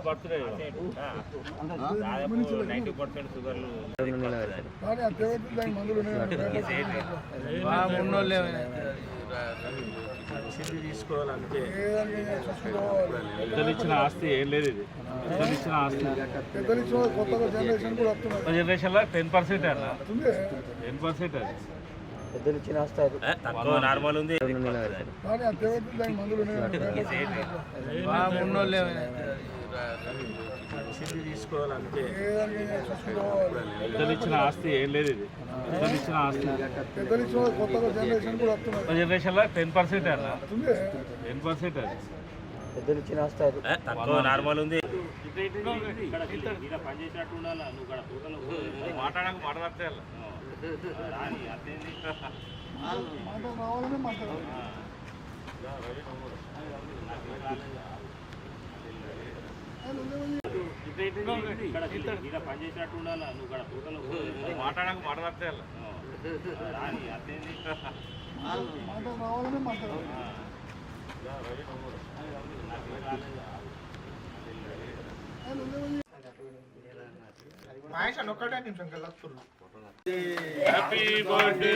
Birthday దాదాపు 90% షుగర్లు తీసుకోవాలంటే పెద్దలు ఇచ్చిన ఆస్తి ఏం లేదు. ఇది పెద్దలు ఇచ్చిన ఆస్తి జనరేషన్లో 10% అన్న 10% అది పెద్దలు ఇచ్చిన ఆస్తి నార్మల్ ఉంది. తీసుకోవాలంటే పెద్దలు ఇచ్చిన ఆస్తి ఏం లేదు. ఇది పెద్దలు ఇచ్చిన ఆస్తి జనరేషన్లో 10% అన్న 10% అది పెద్దలు ఇచ్చిన ఆస్తి నార్మల్ ఉంది. పనిచేసినట్టు ఉండాలి. నువ్వు మాట్లాడితే పనిచేసినట్టు ఉండాలి. నువ్వు మాట్లాడితే ఒక్కటే నిమిషం కల్లా హ్యాపీ బర్త్డే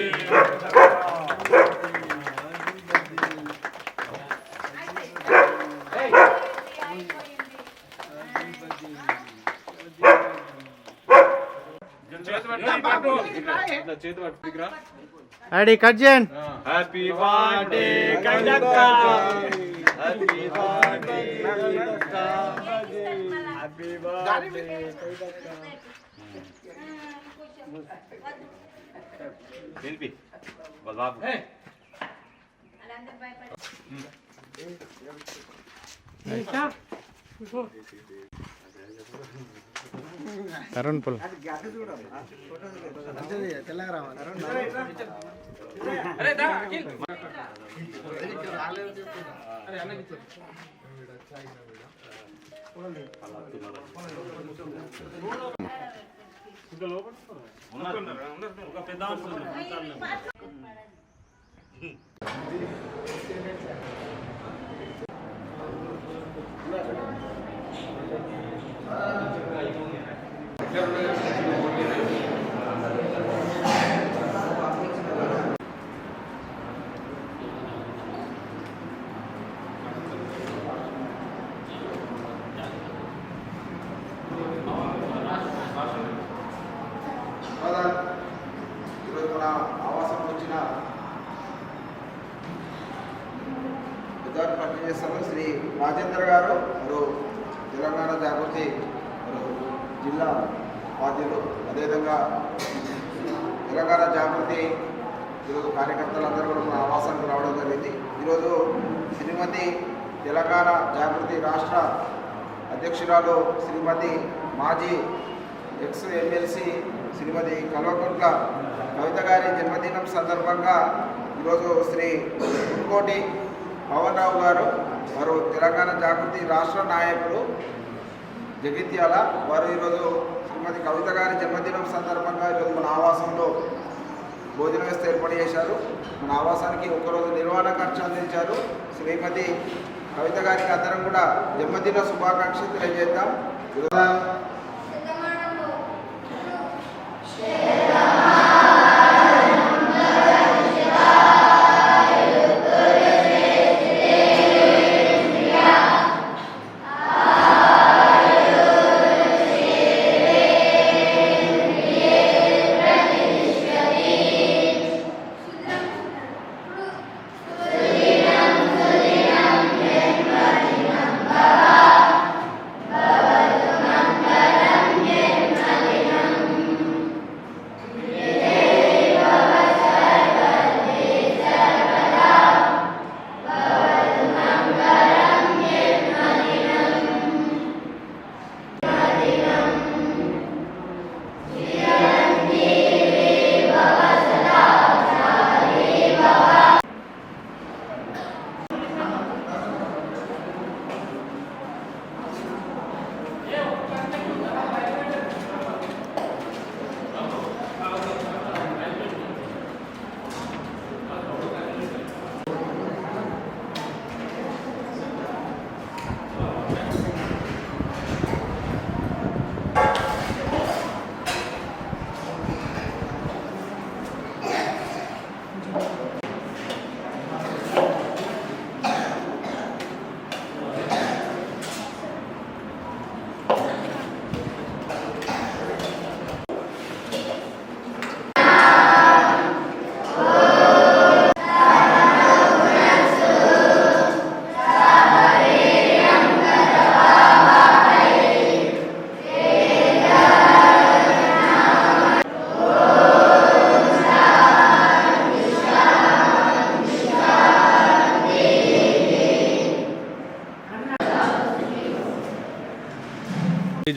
రెడీ కట్ చేయండి. హ్యాపీ బర్త్డే కవితక్క హ్యాపీ బర్త్డే కవితక్క హ్యాపీ బర్త్డే శిల్పి బాబు కరణ్ పుల్ ఒక పెద్ద ఈరోజు మన ఆవాసం వచ్చిన పనిచేస్తారు శ్రీ రాజేందర్ గారు మరియు తెలంగాణ జాగృతి మరియు జిల్లా బాధ్యులు, అదేవిధంగా తెలంగాణ జాగృతి ఈరోజు కార్యకర్తలందరూ కూడా మన ఆవాసానికి రావడం జరిగింది. ఈరోజు శ్రీమతి తెలంగాణ జాగృతి రాష్ట్ర అధ్యక్షురాలు శ్రీమతి మాజీ ఎమ్మెల్సీ శ్రీమతి కల్వకుంట్ల కవిత గారి జన్మదినం సందర్భంగా ఈరోజు శ్రీ పుదుకోటి పవన్ రావు గారు వారు తెలంగాణ జాగృతి రాష్ట్ర నాయకులు జగిత్యాల వారు ఈరోజు శ్రీమతి కవిత గారి జన్మదినం సందర్భంగా ఈరోజు మన ఆవాసంలో భోజన వ్యవస్థ ఏర్పాటు చేశారు. మన ఆవాసానికి ఒకరోజు నిర్వహణ ఖర్చు అందించారు. శ్రీమతి కవిత గారికి అందరం కూడా జన్మదిన శుభాకాంక్షలు తెలియజేద్దాం.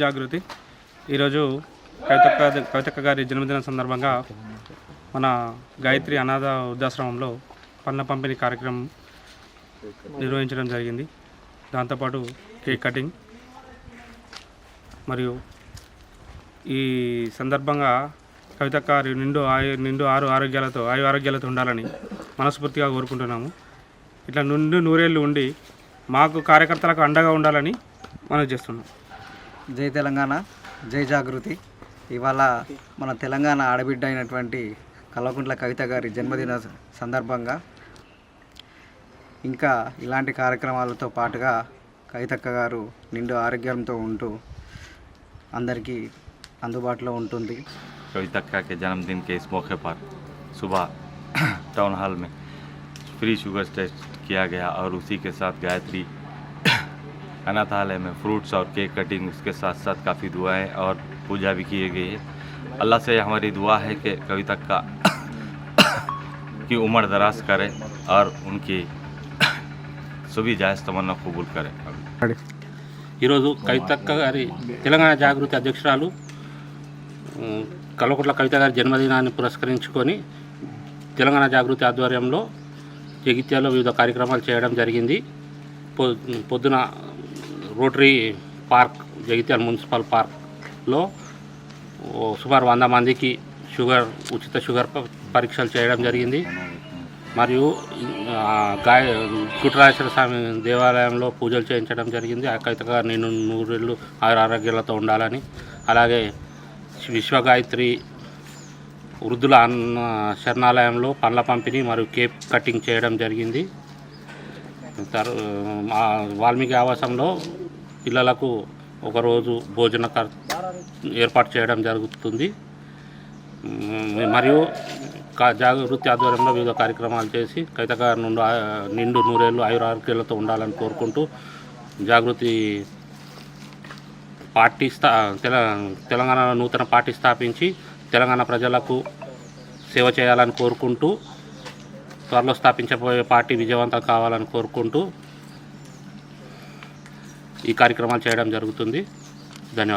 జాగృతి ఈరోజు కవితక్క గారి జన్మదిన సందర్భంగా మన గాయత్రి అనాథ వృద్ధాశ్రమంలో పళ్ళ పంపిణీ కార్యక్రమం నిర్వహించడం జరిగింది. దాంతోపాటు కేక్ కటింగ్ మరియు ఈ సందర్భంగా కవితక్క గారి నిండు ఆరోగ్యాలతో ఉండాలని మనస్ఫూర్తిగా కోరుకుంటున్నాము. ఇట్లా నూరేళ్ళు ఉండి మాకు కార్యకర్తలకు అండగా ఉండాలని మనం చేస్తున్నాం. జై తెలంగాణ, జై జాగృతి. ఇవాళ మన తెలంగాణ ఆడబిడ్డ అయినటువంటి కల్వకుంట్ల కవిత గారి జన్మదిన సందర్భంగా ఇంకా ఇలాంటి కార్యక్రమాలతో పాటుగా కవితక్క గారు నిండు ఆరోగ్యంతో ఉంటూ అందరికీ అందుబాటులో ఉంటుంది. कवितक्का के जन्मदिन के इस मौके पर सुबह टाउन हॉल में फ्री शुगर टेस्ट किया गया और उसी के साथ गायत्री अनाथालय में फ्रूट्स और केक कटिंग, उसके साथ साथ काफ़ी दुआएं और पूजा भी की गई है. अल्लाह से हमारी दुआ है कि कवितक्का की उम्र दराज करे और उनकी सभी जायज़ तमन्ना कबूल करे. ఈరోజు కవితక్క గారి తెలంగాణ జాగృతి అధ్యక్షురాలు కల్వకుంట్ల కవిత గారి జన్మదినాన్ని పురస్కరించుకొని తెలంగాణ జాగృతి ఆధ్వర్యంలో జగిత్యాలలో వివిధ కార్యక్రమాలు చేయడం జరిగింది. పొద్దున రోటరీ పార్క్, జగిత్యాల మున్సిపల్ పార్క్లో సుమారు 100 మందికి ఉచిత షుగర్ పరీక్షలు చేయడం జరిగింది. మరియు కుట్రాశ్వర స్వామి దేవాలయంలో పూజలు చేయించడం జరిగింది. ఆ కవిత గారు నేను 100 ఏళ్ళు ఆరోగ్యాలతో ఉండాలని, అలాగే విశ్వగాయత్రి వృద్ధుల శరణాలయంలో పండ్ల పంపిణీ మరియు కేక్ కటింగ్ చేయడం జరిగింది. వాల్మీకి ఆవాసంలో పిల్లలకు ఒకరోజు భోజన ఏర్పాటు చేయడం జరుగుతుంది. మరియు జాగృతి ఆధ్వర్యంలో వివిధ కార్యక్రమాలు చేసి కవిత గారి నిండు 100 ఏళ్ళు ఆరోగ్యాలతో ఉండాలని కోరుకుంటూ జాగృతి పార్టీ తెలంగాణలో నూతన పార్టీ స్థాపించి తెలంగాణ ప్రజలకు సేవ చేయాలని కోరుకుంటూ, త్వరలో స్థాపించబోయే పార్టీ విజయవంతం కావాలని కోరుకుంటూ ఈ కార్యక్రమాలు చేయడం జరుగుతుంది. ధన్యవాదాలు.